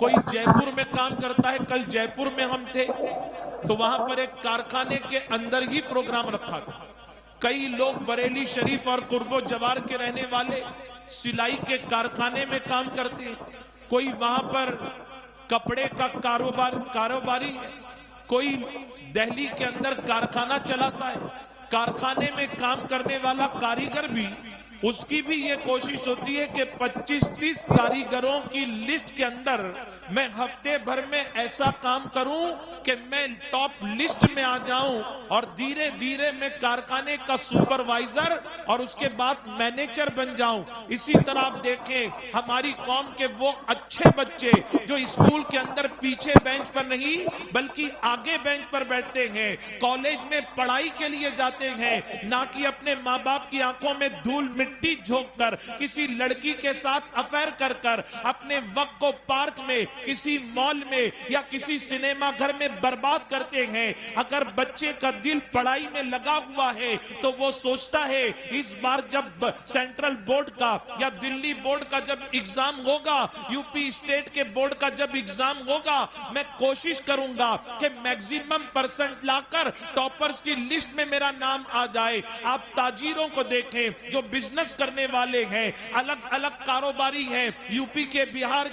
कोई जयपुर में काम करता है। कल जयपुर में हम थे तो वहां पर एक कारखाने के अंदर ही प्रोग्राम रखा था। कई लोग बरेली शरीफ और कुर्बो जवार के रहने वाले सिलाई के कारखाने में काम करते हैं। कोई वहां पर कपड़े का कारोबारी है। कोई दिल्ली के अंदर कारखाना चलाता है। कारखाने में काम करने वाला कारीगर भी, उसकी भी ये कोशिश होती है कि 25-30 कारीगरों की लिस्ट के अंदर मैं हफ्ते भर में ऐसा काम करूं कि मैं टॉप लिस्ट में आ जाऊं और धीरे धीरे मैं कारखाने का सुपरवाइजर और उसके बाद मैनेजर बन जाऊं। इसी तरह आप देखें हमारी कौम के वो अच्छे बच्चे जो स्कूल के अंदर पीछे बेंच पर नहीं बल्कि आगे बेंच पर बैठते हैं, कॉलेज में पढ़ाई के लिए जाते हैं, ना कि अपने माँ बाप की आंखों में धूल मिट्टी झोंक कर किसी लड़की के साथ अफेयर कर कर अपने वक्त को पार्क में, किसी मॉल में या किसी सिनेमा घर में बर्बाद करते हैं। अगर बच्चे का दिल पढ़ाई में लगा हुआ है तो वो सोचता है इस बार जब सेंट्रल बोर्ड का या दिल्ली बोर्ड का जब एग्जाम होगा, यूपी स्टेट के बोर्ड का जब एग्जाम होगा, मैं कोशिश करूंगा कि मैक्सिमम परसेंट लाकर टॉपर्स की लिस्ट में मेरा नाम आ जाए। आप ताजिरों को देखें जो बिजनेस करने वाले हैं, अलग अलग कारोबारी हैं, यूपी के, बिहार,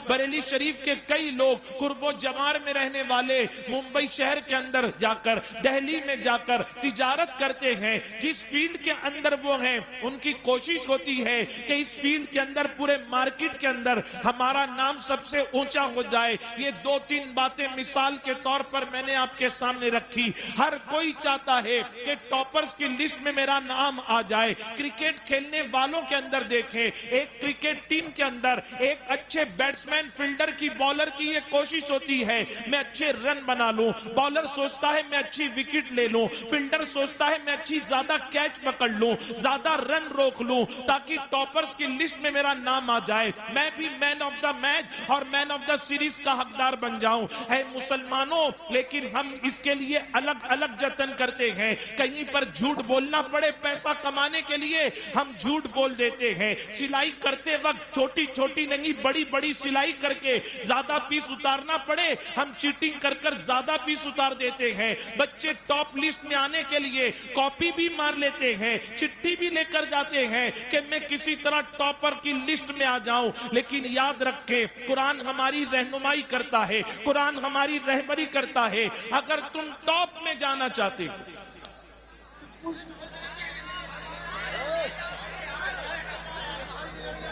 बरेली शरीफ के कई लोग कुर्बो जमार में रहने वाले मुंबई शहर के अंदर जाकर, दिल्ली में जाकर तिजारत करते हैं। जिस फील्ड के अंदर वो हैं उनकी कोशिश होती है कि इस फील्ड के अंदर पूरे मार्केट के अंदर हमारा नाम सबसे ऊंचा हो जाए। ये 2-3 बातें मिसाल के तौर पर मैंने आपके सामने रखी। हर कोई चाहता है कि टॉपर्स की लिस्ट में मेरा नाम आ जाए। क्रिकेट खेलने वालों के अंदर देखें, एक क्रिकेट टीम के अंदर एक अच्छे बैट्समैन, फील्डर की, बॉलर की ये कोशिश होती है मैं अच्छे रन बना लूं। बॉलर सोचता है मैं अच्छी विकेट ले लूं, फील्डर सोचता है मैं अच्छी ज्यादा कैच पकड़ लूं, ज्यादा रन रोक लूं ताकि टॉपर्स की लिस्ट में मेरा नाम आ जाए, मैं भी मैन ऑफ द मैच और मैन ऑफ द सीरीज का हकदार बन जाऊं। है मुसलमानों, लेकिन हम इसके लिए अलग अलग जतन करते हैं। कहीं पर झूठ बोलना पड़े पैसा कमाने के लिए हम झूठ बोल देते हैं। सिलाई करते वक्त छोटी छोटी नहीं बड़ी बड़ी सिलाई करके ज्यादा पीस उतारना पड़े हम चीटिंग कर कर ज्यादा पीस उतार देते हैं। बच्चे टॉप लिस्ट में आने के लिए कॉपी भी मार लेते हैं, चिट्ठी भी लेकर जाते हैं कि मैं किसी तरह टॉपर की लिस्ट में आ जाऊं। लेकिन याद रखें कुरान हमारी रहनुमाई करता है, कुरान हमारी रहबरी करता है। अगर तुम टॉप में जाना चाहते हो,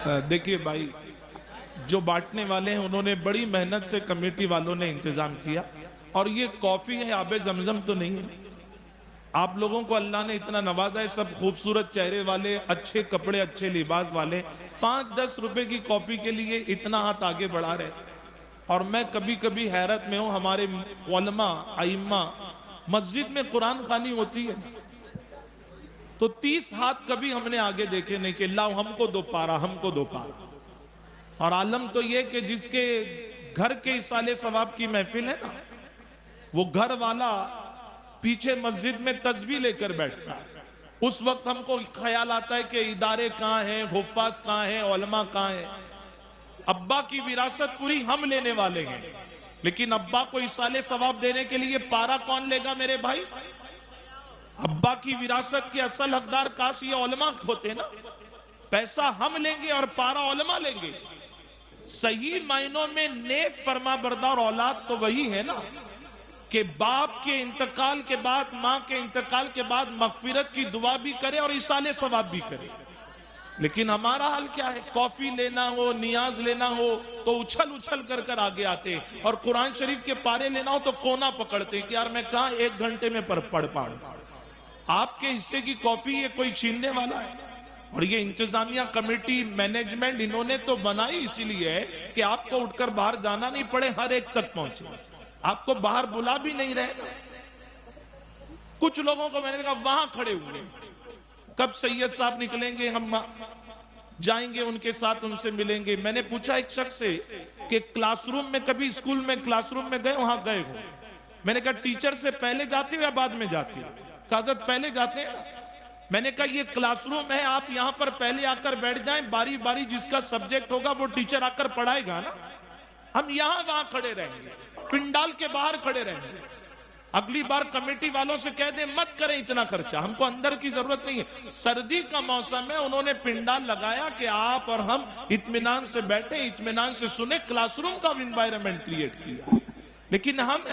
देखिए भाई, जो बांटने वाले हैं उन्होंने बड़ी मेहनत से, कमेटी वालों ने इंतजाम किया और ये कॉफी है, आबे जमजम तो नहीं है। आप लोगों को अल्लाह ने इतना नवाजा है, सब खूबसूरत चेहरे वाले, अच्छे कपड़े, अच्छे लिबास वाले, 5-10 रुपए की कॉफी के लिए इतना हाथ आगे बढ़ा रहे। और मैं कभी कभी हैरत में हूं, हमारे उलमा, आइम्मा, मस्जिद में कुरान खानी होती है तो 30 हाथ कभी हमने आगे देखे नहीं कि लाओ हमको दो पारा, हमको दो पारा। और आलम तो ये कि जिसके घर के इसाले सवाब की महफिल है ना, वो घर वाला पीछे मस्जिद में तस्बीह लेकर बैठता है। उस वक्त हमको ख्याल आता है कि इदारे कहां हैं, हुफ्फाज कहां हैं, उलमा कहां हैं। अब्बा की विरासत पूरी हम लेने वाले हैं, लेकिन अब्बा को इसाले सवाब देने के लिए पारा कौन लेगा मेरे भाई? अब्बा की विरासत के असल हकदार काश ये उलमा होते ना। पैसा हम लेंगे और पारा उलमा लेंगे। सही मायनों में नेक फरमाबरदार औलाद तो वही है ना कि बाप के इंतकाल के बाद, मां के इंतकाल के बाद मगफिरत की दुआ भी करे और इसाले सवाब भी करे। लेकिन हमारा हाल क्या है? कॉफी लेना हो, नियाज लेना हो तो उछल उछल कर कर आगे आते, और कुरान शरीफ के पारे लेना हो तो कोना पकड़ते कि यार मैं कहां 1 घंटे में पढ़ पाऊंगा। आपके हिस्से की कॉफी ये कोई छीनने वाला है? और ये इंतजामिया कमेटी, मैनेजमेंट इन्होंने तो बनाई इसीलिए है कि आपको उठकर बाहर जाना नहीं पड़े, हर एक तक पहुंचे। आपको बाहर बुला भी नहीं रहे ना। कुछ लोगों को मैंने देखा वहां खड़े हुए, कब सैयद साहब निकलेंगे, हम जाएंगे उनके साथ, उनसे मिलेंगे। मैंने पूछा एक शख्स से कि क्लासरूम में, कभी स्कूल में क्लासरूम में गए, वहां गए हो? मैंने कहा टीचर से पहले जाते हो या बाद में जाते हो? कहा पहले जाते हैं ना। मैंने कहा ये क्लासरूम है, आप यहां पर पहले आकर बैठ जाएं, बारी बारी जिसका सब्जेक्ट होगा वो टीचर आकर पढ़ाएगा ना। हम यहां वहां खड़े रहेंगे, पिंडाल के बाहर खड़े रहेंगे। अगली बार कमेटी वालों से कह दे मत करें इतना खर्चा, हमको अंदर की जरूरत नहीं है। सर्दी का मौसम है, उन्होंने पिंडाल लगाया कि आप और हम इत्मीनान से बैठे, इत्मीनान से सुने, क्लासरूम का एनवायरनमेंट क्रिएट किया। लेकिन हम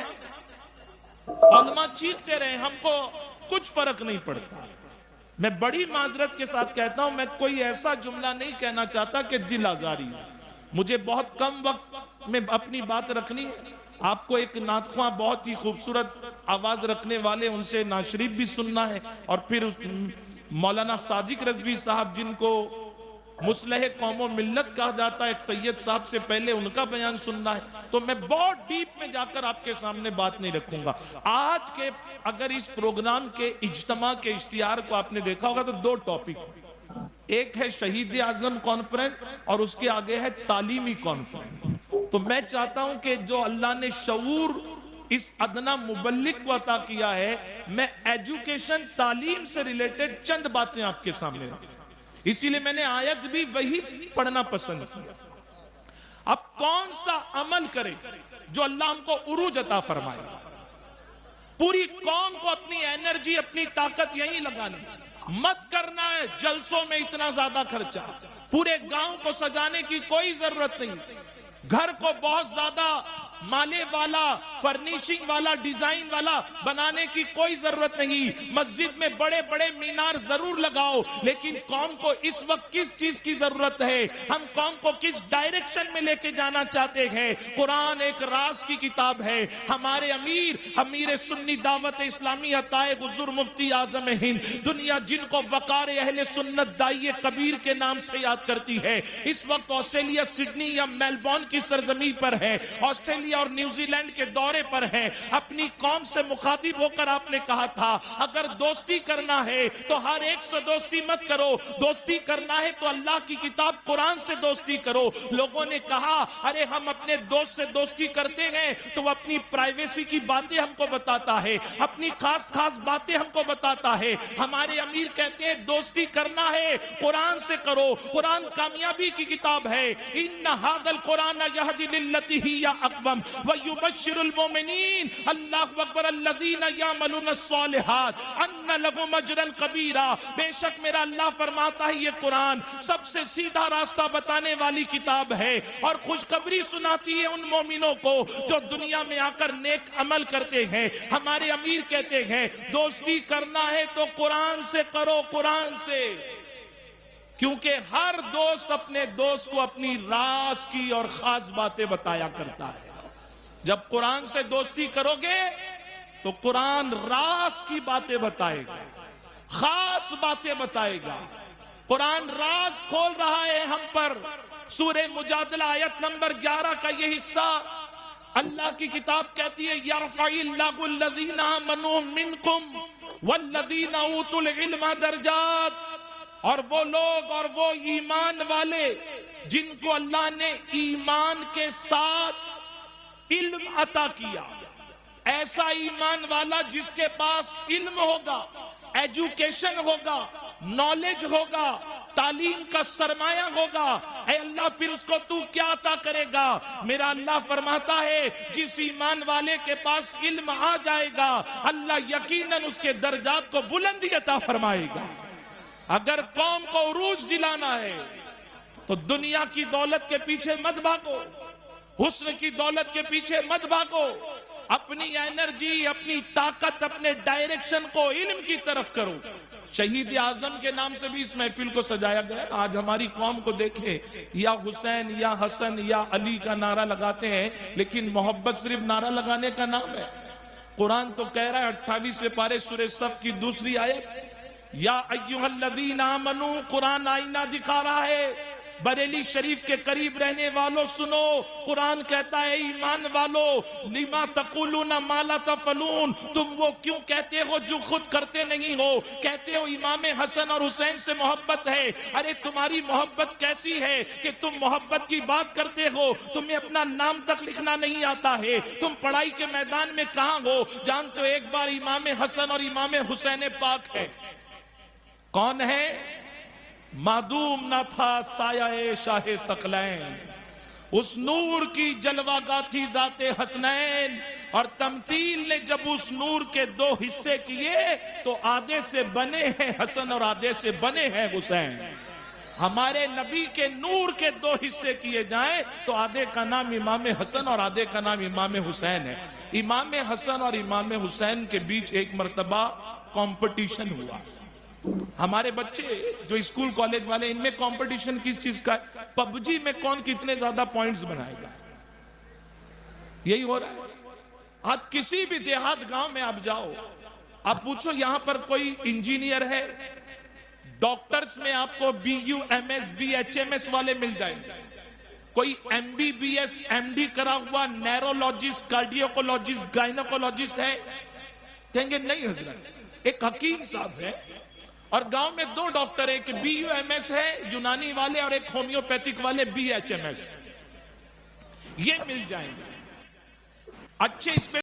उलमा चीखते रहे, हमको कुछ फर्क नहीं पड़ता। मैं बड़ी माजरत के साथ कहता हूं, मैं कोई ऐसा जुमला नहीं कहना चाहता कि दिल आजारी। मुझे बहुत कम वक्त में अपनी बात रखनी है। आपको एक नातख्वां बहुत ही खूबसूरत आवाज रखने वाले, उनसे नाशरीफ भी सुनना है, और फिर मौलाना साजिक रजवी साहब, जिनको मुस्लह कौमो मिल्लत कहा जाता है, एक सैयद साहब से पहले उनका बयान सुनना है। तो मैं बहुत डीप में जाकर आपके सामने बात नहीं रखूंगा। आज के अगर इस प्रोग्राम के इज्तिमा के इश्तिहार को आपने देखा होगा तो दो टॉपिक, एक है शहीद आजम कॉन्फ्रेंस और उसके आगे है तालीमी कॉन्फ्रेंस। तो मैं चाहता हूं कि जो अल्लाह ने शऊर इस अदना मुबल्लिग को अता किया है, मैं एजुकेशन तालीम से रिलेटेड चंद बातें आपके सामने रखूं। इसीलिए मैंने आयत भी वही पढ़ना पसंद किया। अब कौन सा अमल करे जो अल्लाह हमको उरूज अता फरमाएगा। पूरी कौम को अपनी एनर्जी, अपनी ताकत यहीं लगानी, मत करना है जलसों में इतना ज्यादा खर्चा। पूरे गांव को सजाने की कोई जरूरत नहीं, घर को बहुत ज्यादा माले वाला, फर्निशिंग वाला, डिजाइन वाला बनाने की कोई जरूरत नहीं। मस्जिद में बड़े बड़े मीनार जरूर लगाओ, लेकिन कौम को इस वक्त किस चीज की जरूरत है, हम कौम को किस डायरेक्शन में लेके जाना चाहते हैं। कुरान एक राज की किताब है। हमारे अमीर सुन्नी दावत इस्लामी अताए हुजूर मुफ्ती आजम हिंद, दुनिया जिनको वकार अहले सुन्नत दाइये कबीर के नाम से याद करती है, इस वक्त ऑस्ट्रेलिया, सिडनी या मेलबोर्न की सरजमी पर है, ऑस्ट्रेलिया और न्यूजीलैंड के दौरे पर है। अपनी कौम से मुखातिब होकर आपने कहा था, अगर दोस्ती करना है तो हर एक से दोस्ती मत करो, दोस्ती करना है तो अल्लाह की किताब कुरान से दोस्ती करो। लोगों ने कहा, अरे हम अपने दोस्त से दोस्ती करते हैं तो वो अपनी प्राइवेसी की बातें हमको बताता है, अपनी खास खास बातें हमको बताता है। हमारे अमीर कहते हैं दोस्ती करना है कुरान से करो, कुरान कामयाबी की किताब है। इन्ना हादल कुरान यहदी लिल्लती हिया अक़वम व युबश्शिरुल मोमिनीन अल्लाहु अकबर अल्लज़ीना यामलून अस्सालिहात अन्ना लहुम अजरन कबीरा। बेशक मेरा अल्लाह फरमाता है ये कुरान सबसे सीधा रास्ता बताने वाली किताब है और खुशखबरी सुनाती है उन मोमिनों को जो दुनिया में आकर नेक अमल करते हैं। हमारे अमीर कहते हैं दोस्ती करना है तो कुरान से करो, कुरान से, क्योंकि हर दोस्त अपने दोस्त को अपनी राज की और खास बातें बताया करता है। जब कुरान से दोस्ती करोगे तो कुरान राज की बातें बताएगा, खास बातें बताएगा। कुरान राज खोल रहा है हम पर। सूरे मुजादला आयत नंबर 11 का ये हिस्सा, अल्लाह की किताब कहती है यरफ़इल्लाहु अल्लज़ीना आमनू मिनकुम वल्लज़ीना ऊतुल इल्मा दरजात। और वो लोग और वो ईमान वाले जिनको अल्लाह ने ईमान के साथ इल्म अता किया, ऐसा ईमान वाला जिसके पास इल्म होगा, एजुकेशन होगा, नॉलेज होगा, तालीम का सरमाया होगा, ऐ अल्लाह फिर उसको तू क्या अता करेगा। मेरा अल्लाह फरमाता है जिस ईमान वाले के पास इल्म आ जाएगा अल्लाह यकीनन उसके दर्जात को बुलंदी अता फरमाएगा। अगर कौम को उरूज दिलाना है तो दुनिया की दौलत के पीछे मत भागो, हुस्न की दौलत के पीछे मत भागो, अपनी एनर्जी, अपनी ताकत, अपने डायरेक्शन को इल्म की तरफ करो। शहीद आजम के नाम से भी इस महफिल को सजाया गया। आज हमारी कौम को देखे, या हुसैन या हसन या अली का नारा लगाते हैं, लेकिन मोहब्बत सिर्फ नारा लगाने का नाम है। कुरान तो कह रहा है 28वें पारे सूरे सफ की दूसरी आयत, या अय्युहल्लज़ीना आमनू, कुरान आईना दिखा रहा है। बरेली शरीफ के करीब रहने वालों सुनो, कुरान कहता है ईमान वालों, लिमा तकुलूना मा ला तफलून, तुम वो क्यों कहते हो जो खुद करते नहीं हो। कहते हो इमाम हसन और हुसैन से मोहब्बत है, अरे तुम्हारी मोहब्बत कैसी है कि तुम मोहब्बत की बात करते हो, तुम्हें अपना नाम तक लिखना नहीं आता है, तुम पढ़ाई के मैदान में कहां हो। जानते हो एक बार इमाम हसन और इमाम हुसैन पाक है, कौन है? मादूम ना था साया शाहे तकलैन, उस नूर की जलवागा थी दाते हसनैन, और तमसील ने जब उस नूर के दो हिस्से किए तो आधे से बने हैं हसन और आधे से बने हैं हुसैन। हमारे नबी के नूर के दो हिस्से किए जाएं तो आधे का नाम इमाम हसन और आधे का नाम इमाम हुसैन है। इमाम हसन और इमाम हुसैन के बीच एक मर्तबा कंपटीशन हुआ। हमारे बच्चे जो स्कूल कॉलेज वाले, इनमें कंपटीशन किस चीज का है? पबजी में कौन कितने ज्यादा पॉइंट्स बनाएगा, यही हो रहा है। आज किसी भी देहात गांव में आप जाओ, आप पूछो यहां पर कोई इंजीनियर है, डॉक्टर्स में आपको BUMS BHMS वाले मिल जाएंगे। कोई MBBS MD करा हुआ नैरोलॉजिस्ट, कार्डियोकोलॉजिस्ट, गायनोकोलॉजिस्ट है? कहेंगे नहीं हजरत, एक हकीम साहब है और गांव में 2 डॉक्टर है, एक BUMS है यूनानी वाले और एक होम्योपैथिक वाले BHMS, ये मिल जाएंगे अच्छे। इस पे